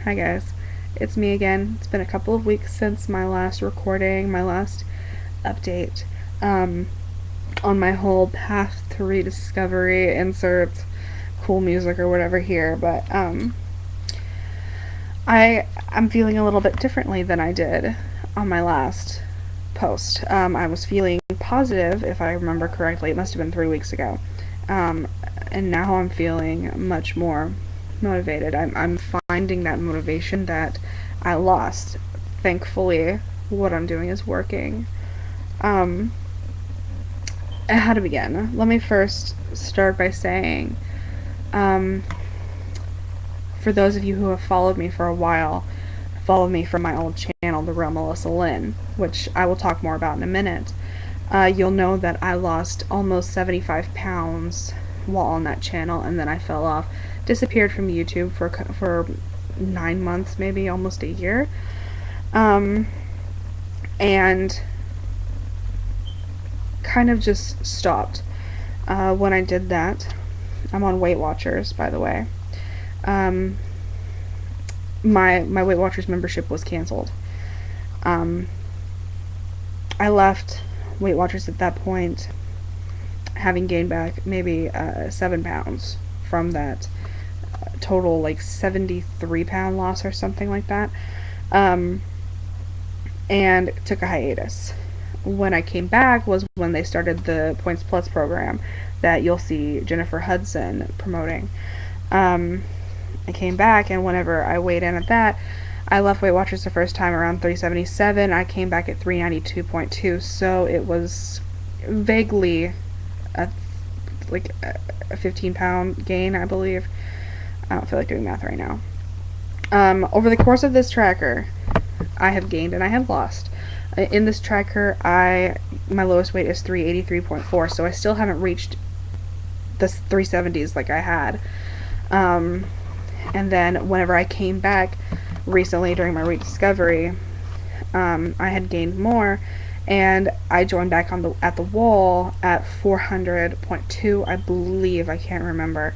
Hi guys, it's me again. It's been a couple of weeks since my last recording, my last update on my whole path to rediscovery, insert cool music or whatever here, but I'm feeling a little bit differently than I did on my last post. I was feeling positive, if I remember correctly. It must have been 3 weeks ago. Um, and now I'm feeling much more motivated. I'm finding that motivation that I lost. Thankfully, what I'm doing is working. Um, how to begin? Let me first start by saying, um, for those of you who have followed me for a while, followed me from my old channel, The Real Melissa Lynn, which I will talk more about in a minute, you'll know that I lost almost 75 pounds while on that channel, and then I fell off, disappeared from YouTube for 9 months, maybe almost a year, and kind of just stopped. When I did that, I'm on Weight Watchers, by the way. My Weight Watchers membership was canceled. I left Weight Watchers at that point, having gained back maybe 7 pounds from that total like 73-pound loss or something like that, and took a hiatus. When I came back was when they started the Points Plus program that you'll see Jennifer Hudson promoting. I came back, and whenever I weighed in at that, I left Weight Watchers the first time around 377. I came back at 392.2, so it was vaguely a, like a 15-pound gain, I believe. I don't feel like doing math right now. Over the course of this tracker, I have gained and I have lost. In this tracker, my lowest weight is 383.4, so I still haven't reached the 370s like I had. And then whenever I came back recently during my rediscovery, I had gained more, and I joined back at the wall at 400.2, I believe. I can't remember.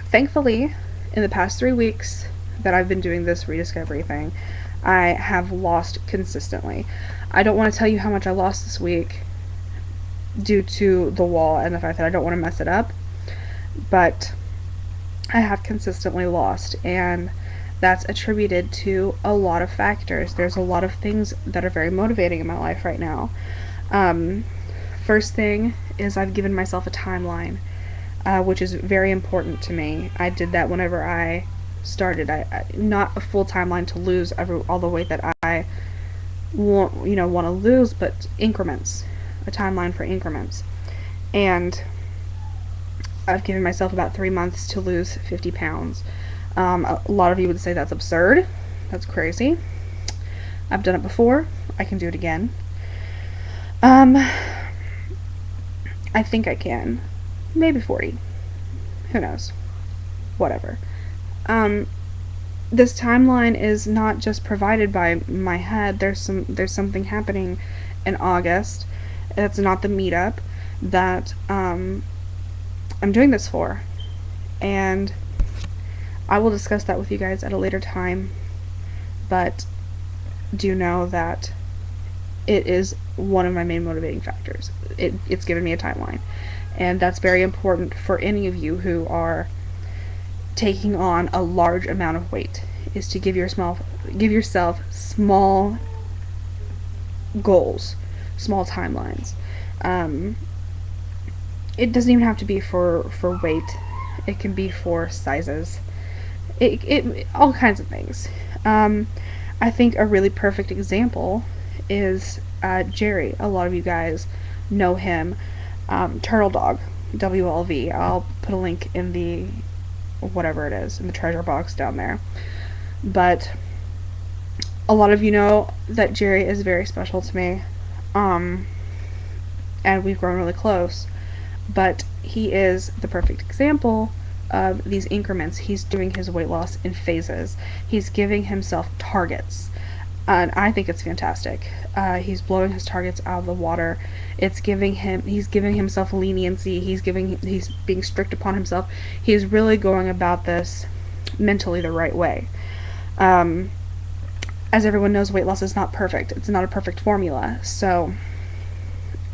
Thankfully, in the past 3 weeks that I've been doing this rediscovery thing, I have lost consistently. I don't want to tell you how much I lost this week due to the wall and the fact that I don't want to mess it up, but I have consistently lost, and that's attributed to a lot of factors. There's a lot of things that are very motivating in my life right now. First thing is I've given myself a timeline, which is very important to me. I did that whenever I started. Not a full timeline to lose all the weight that I want to lose, but increments, a timeline for increments. And I've given myself about 3 months to lose 50 pounds. A lot of you would say that's absurd. That's crazy. I've done it before. I can do it again. I think I can. Maybe 40. Who knows? Whatever. This timeline is not just provided by my head. There's something happening in August. It's not the meetup that I'm doing this for, and I will discuss that with you guys at a later time, but do know that it is one of my main motivating factors. It's given me a timeline, and that's very important for any of you who are taking on a large amount of weight, is to give yourself small goals, small timelines. It doesn't even have to be for weight. It can be for sizes. It all kinds of things. I think a really perfect example is Jerry. A lot of you guys know him. Turtle Dog, WLV. I'll put a link in the whatever it is, in the treasure box down there. But a lot of you know that Jerry is very special to me. And we've grown really close. But he is the perfect example of these increments. He's doing his weight loss in phases. He's giving himself targets, and I think it's fantastic. He's blowing his targets out of the water. He's giving himself leniency. He's being strict upon himself. He's really going about this mentally the right way. Um, as everyone knows, weight loss is not perfect. It's not a perfect formula. So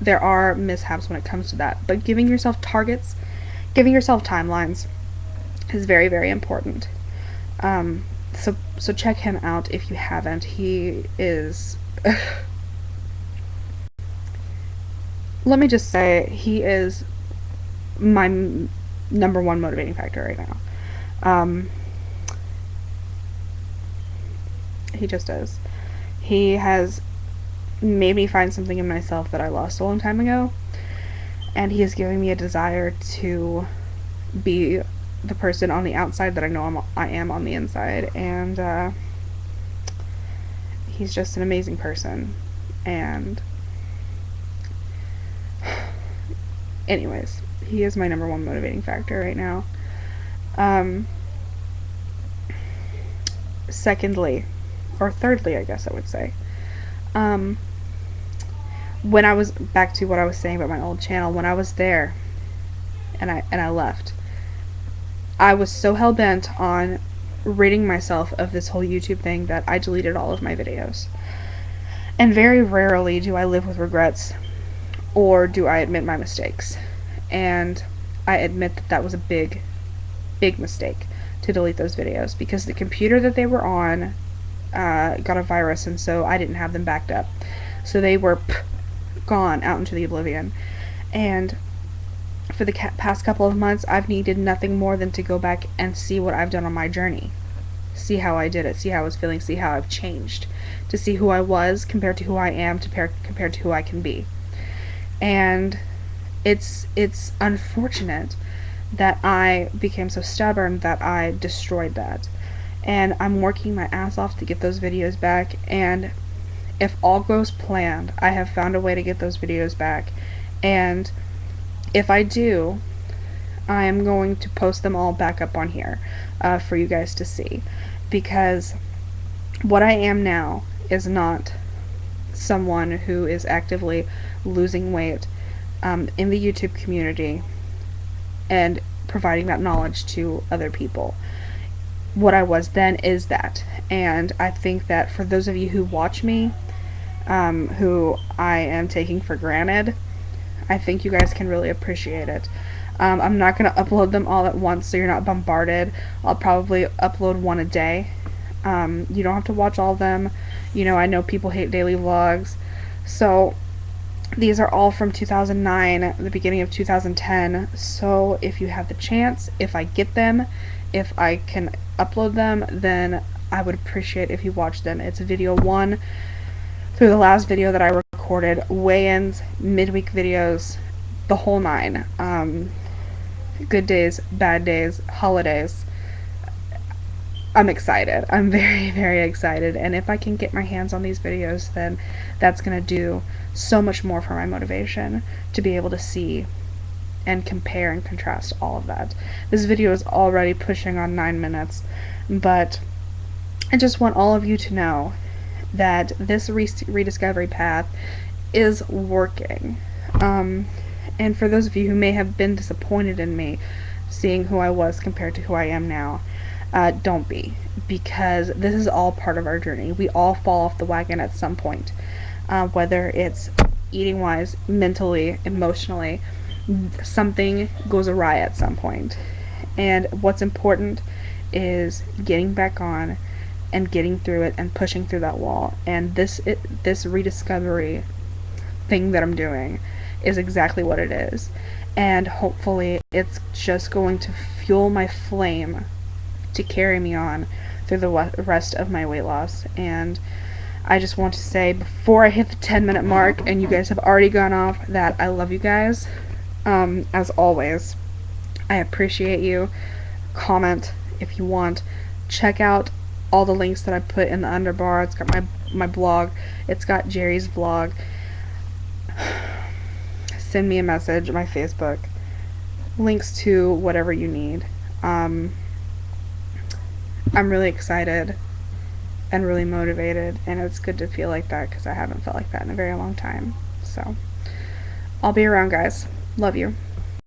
there are mishaps when it comes to that. But giving yourself targets, giving yourself timelines is very, very important. So check him out if you haven't. He is let me just say, he is my number one motivating factor right now. He just is. He has made me find something in myself that I lost a long time ago, and he has given me a desire to be the person on the outside that I know I am on the inside, and he's just an amazing person. And anyways, he is my number one motivating factor right now. Secondly, or thirdly, I guess I would say, when I was back to what I was saying about my old channel, when I was there and I left, I was so hell-bent on ridding myself of this whole YouTube thing that I deleted all of my videos. And very rarely do I live with regrets, or do I admit my mistakes. And I admit that that was a big, big mistake to delete those videos, because the computer that they were on got a virus, and so I didn't have them backed up. So they were gone out into the oblivion. And for the past couple of months, I've needed nothing more than to go back and see what I've done on my journey. See how I did it, see how I was feeling, see how I've changed. To see who I was compared to who I am, compared to who I can be. And it's unfortunate that I became so stubborn that I destroyed that. And I'm working my ass off to get those videos back, and if all goes planned, I have found a way to get those videos back. And if I do, I am going to post them all back up on here for you guys to see, because what I am now is not someone who is actively losing weight in the YouTube community and providing that knowledge to other people. What I was then is that, and I think that for those of you who watch me, who I am taking for granted, I think you guys can really appreciate it. I'm not going to upload them all at once, so you're not bombarded. I'll probably upload one a day. You don't have to watch all of them. You know, I know people hate daily vlogs. So these are all from 2009, the beginning of 2010. So if you have the chance, if I get them, if I can upload them, then I would appreciate if you watch them. It's video 1 through the last video that I recorded, weigh-ins, midweek videos, the whole 9. Good days, bad days, holidays. I'm excited. I'm very, very excited. And if I can get my hands on these videos, then that's going to do so much more for my motivation to be able to see and compare and contrast all of that. This video is already pushing on 9 minutes, but I just want all of you to know that this rediscovery path is working. And for those of you who may have been disappointed in me, seeing who I was compared to who I am now, don't be, because this is all part of our journey. We all fall off the wagon at some point, whether it's eating wise, mentally, emotionally. Something goes awry at some point, and what's important is getting back on and getting through it and pushing through that wall. And this rediscovery thing that I'm doing is exactly what it is, and hopefully it's just going to fuel my flame to carry me on through the rest of my weight loss. And I just want to say, before I hit the 10-minute mark, and you guys have already gone off, that I love you guys. As always, I appreciate you. Comment if you want. Check out all the links that I put in the underbar. It's got my blog. It's got Jerry's vlog. Send me a message, my Facebook. Links to whatever you need. I'm really excited and really motivated, and it's good to feel like that, because I haven't felt like that in a very long time. So I'll be around, guys. Love you.